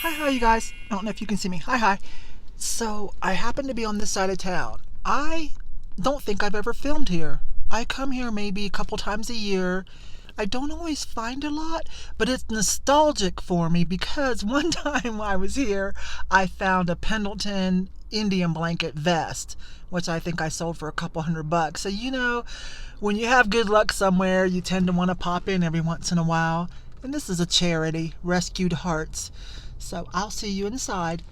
Hi, you guys. I don't know if you can see me. Hi. So, I happen to be on this side of town. I don't think I've ever filmed here. I come here maybe a couple times a year. I don't always find a lot, but it's nostalgic for me because one time I was here, I found a Pendleton Indian blanket vest, which I think I sold for a couple $100. So, when you have good luck somewhere, you tend to want to pop in every once in a while. And this is a charity, Rescued Hearts. So I'll see you inside.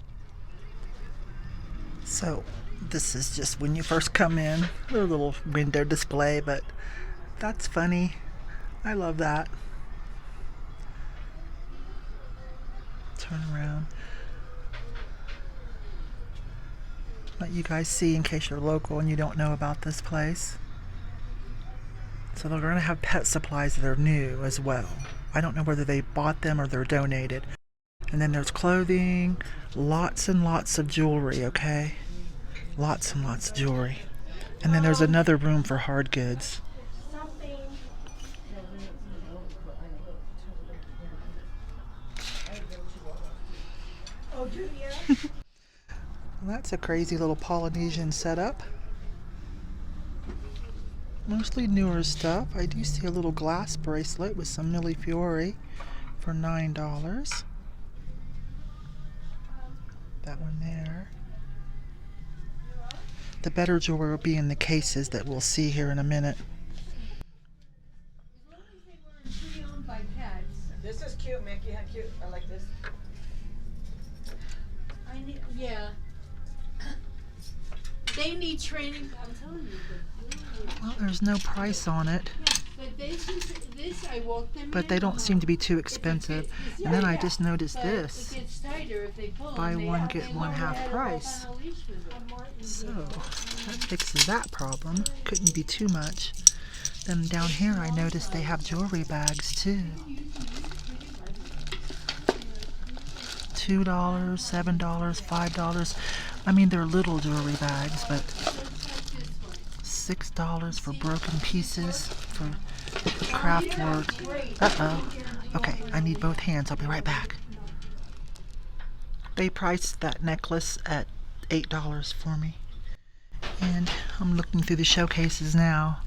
So this is just when you first come in, a little window display, but that's funny. I love that. Turn around. Let you guys see in case you're local and you don't know about this place. So they're going to have pet supplies that are new as well. I don't know whether they bought them or they're donated. And then there's clothing, lots and lots of jewelry, okay? Lots and lots of jewelry. And then there's another room for hard goods. Well, that's a crazy little Polynesian setup. Mostly newer stuff. I do see a little glass bracelet with some Millefiori for $9. That one there. The better jewelry will be in the cases that we'll see here in a minute. This is cute, Mickey. How cute. I like this. Yeah. They need training. I'm telling you. Well, there's no price on it. Yeah, but this I walk them. But they don't seem to be too expensive. And then I just noticed this. It gets tighter if they pull. Buy one, get one half price. So that fixes that problem. Couldn't be too much. Then down here I noticed they have jewelry bags too. $2, $7, $5. I mean, they're little jewelry bags, but $6 for broken pieces for craft work. Okay, I need both hands. I'll be right back. They priced that necklace at $8 for me. And I'm looking through the showcases now.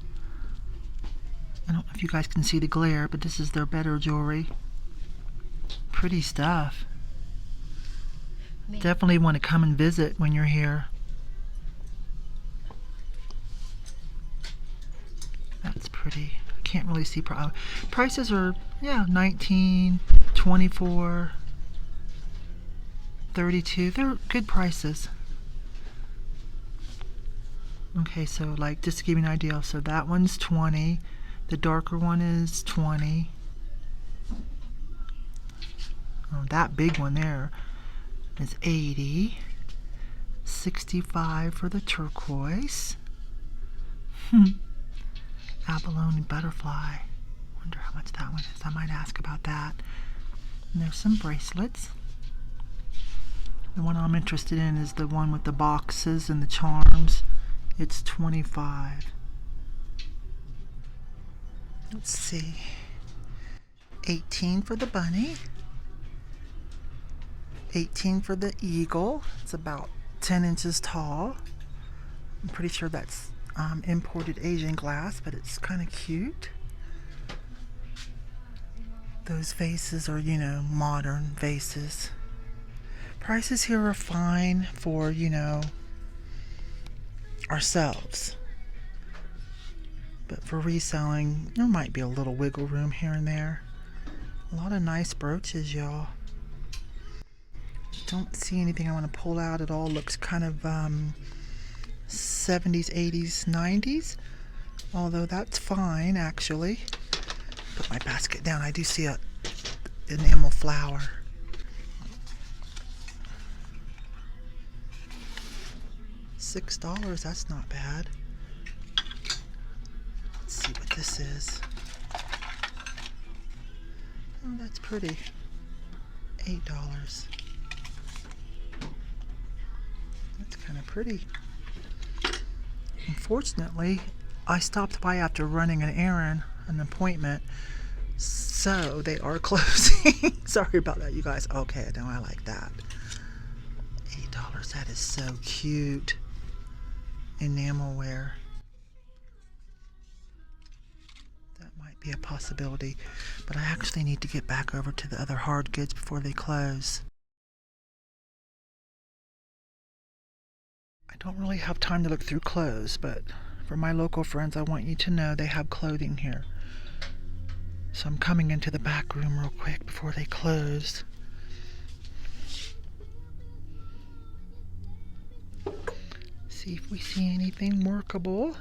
I don't know if you guys can see the glare, but this is their better jewelry. Pretty stuff. Definitely want to come and visit when you're here. That's pretty. I can't really see prices are, $19, $24, $32. They're good prices. Okay, so like just to give you an idea, so that one's $20. The darker one is $20. Oh, that big one there is $80. $65 for the turquoise. Abalone butterfly. Wonder how much that one is. I might ask about that. And there's some bracelets. The one I'm interested in is the one with the boxes and the charms. It's $25. Let's see. $18 for the bunny. $18 for the eagle. It's about 10 inches tall. I'm pretty sure that's imported Asian glass, but it's kind of cute. Those vases are, modern vases. Prices here are fine for, ourselves. But for reselling, there might be a little wiggle room here and there. A lot of nice brooches, y'all. Don't see anything I want to pull out. It all looks kind of 70s, 80s, 90s. Although that's fine, actually. Put my basket down. I do see an enamel flower. $6, that's not bad. Let's see what this is. Oh, that's pretty. $8. That's kind of pretty. Unfortunately, I stopped by after running an errand, an appointment. So they are closing. Sorry about that, you guys. Okay, now I like that. $8. That is so cute. Enamelware. That might be a possibility, but I actually need to get back over to the other hard goods before they close. I don't really have time to look through clothes, but for my local friends, I want you to know they have clothing here. So I'm coming into the back room real quick before they close. See if we see anything workable.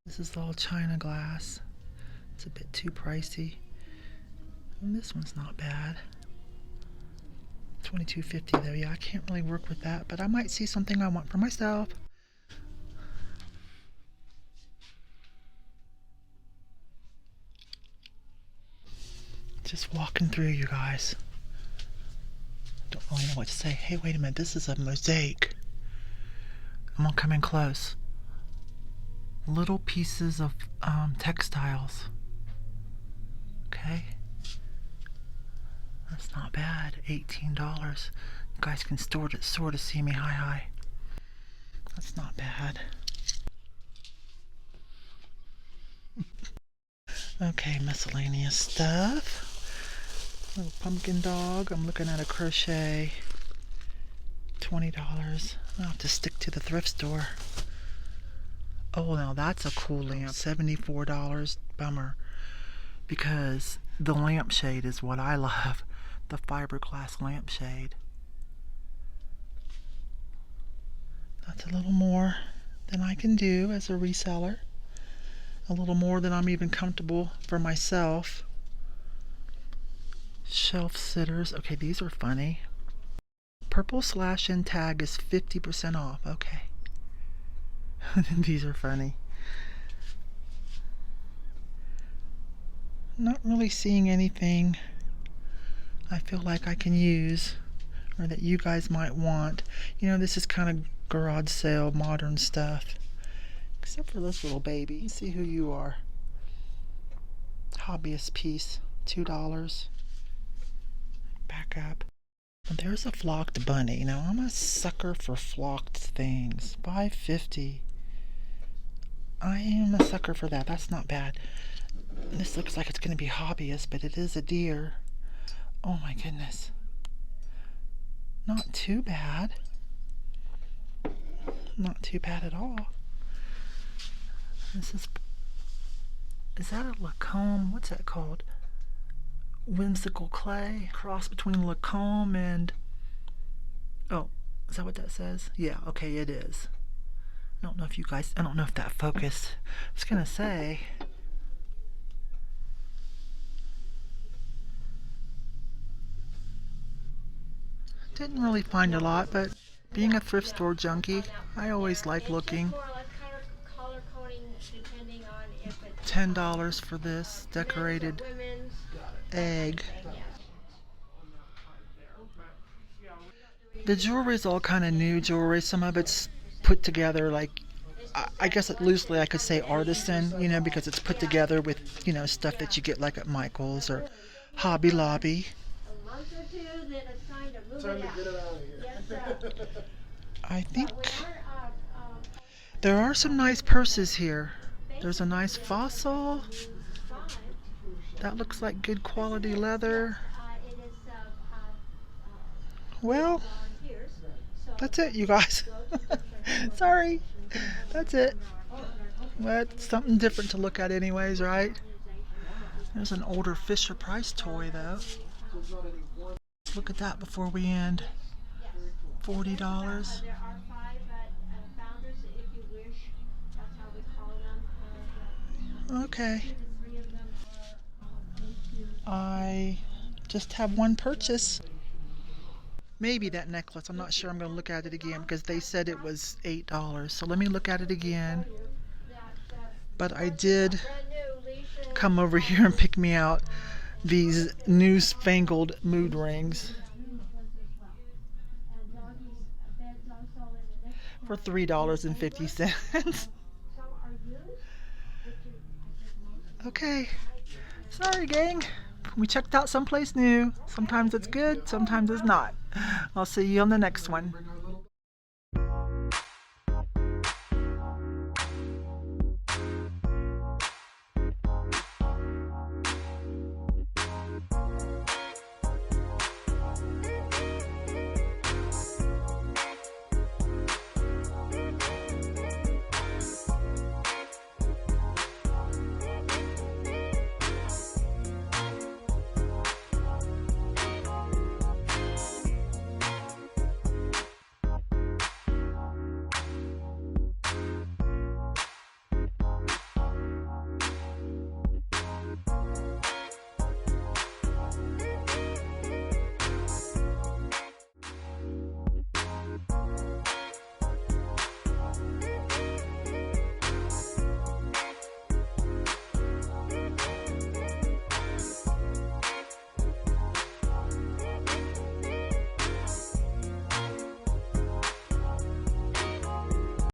This is all china glass. It's a bit too pricey. And this one's not bad. $22.50 though. Yeah, I can't really work with that, but I might see something I want for myself. Just walking through, you guys. Don't really know what to say. Hey, wait a minute. This is a mosaic. I'm gonna come in close. Little pieces of textiles. Okay. That's not bad. $18. You guys can sort of see me. Hi. That's not bad. Okay, miscellaneous stuff. Little pumpkin dog. I'm looking at a crochet. $20. I'll have to stick to the thrift store. Oh, now that's a cool lamp. $74. Bummer. Because the lampshade is what I love. The fiberglass lampshade. That's a little more than I can do as a reseller. A little more than I'm even comfortable for myself. Shelf sitters. Okay, these are funny. Purple slash and tag is 50% off. Okay. These are funny. Not really seeing anything I feel like I can use or that you guys might want. You know, this is kind of garage sale modern stuff. Except for this little baby. Let's see who you are. Hobbyist piece. $2. Back up. Well, there's a flocked bunny. Now I'm a sucker for flocked things. $5.50. I am a sucker for that. That's not bad. This looks like it's going to be hobbyist, but it is a deer. Oh my goodness. Not too bad. Not too bad at all. This is that a Lacombe? What's that called? Whimsical clay? Cross between Lacombe and... Oh, is that what that says? Yeah, okay, it is. I don't know if that focused. I was gonna say... Didn't really find a lot, but being a thrift store junkie, I always like looking. $10 for this decorated egg. The jewelry's all kind of new jewelry. Some of it's put together like, I guess loosely I could say artisan, you know, because it's put together with, you know, stuff that you get like at Michael's or Hobby Lobby. I think there are some nice purses here. There's a nice Fossil. That looks like good quality leather. Well, that's it, you guys. Sorry. That's it. But something different to look at anyways, right? There's an older Fisher Price toy though. Look at that before we end. $40. Okay. I just have one purchase. Maybe that necklace. I'm not sure. I'm going to look at it again because they said it was $8. So let me look at it again. But I did come over here and pick me out these newfangled mood rings for $3.50. Okay. Sorry, gang. We checked out someplace new. Sometimes it's good, sometimes it's not. I'll see you on the next one.